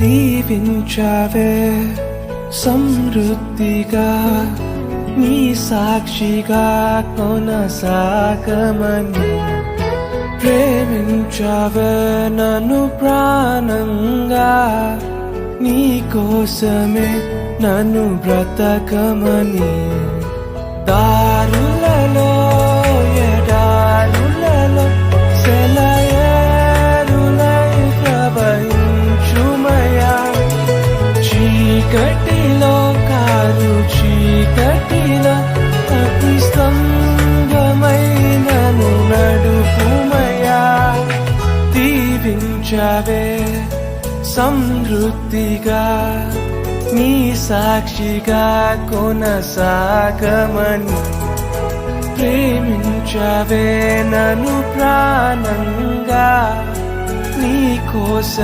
దీవించావే సమృద్ధిగా నీ సాక్షిగా కొనసాగమని ప్రేమించావే నన్ను ప్రాణంగా నీ కోసమే నన్ను బ్రతకమని దారులలో ఎడారులలో సెలయేరులై ప్రవహించుమయా చీకటిలో కారు చీకటిలో అతి స్తంభమై నన్ను నడుపుమయా దీవించావే సమృద్ధిగా నీ సాక్షిగా కొనసాగమని ప్రేమించావే నన్ను ప్రాణంగా నీ కోసం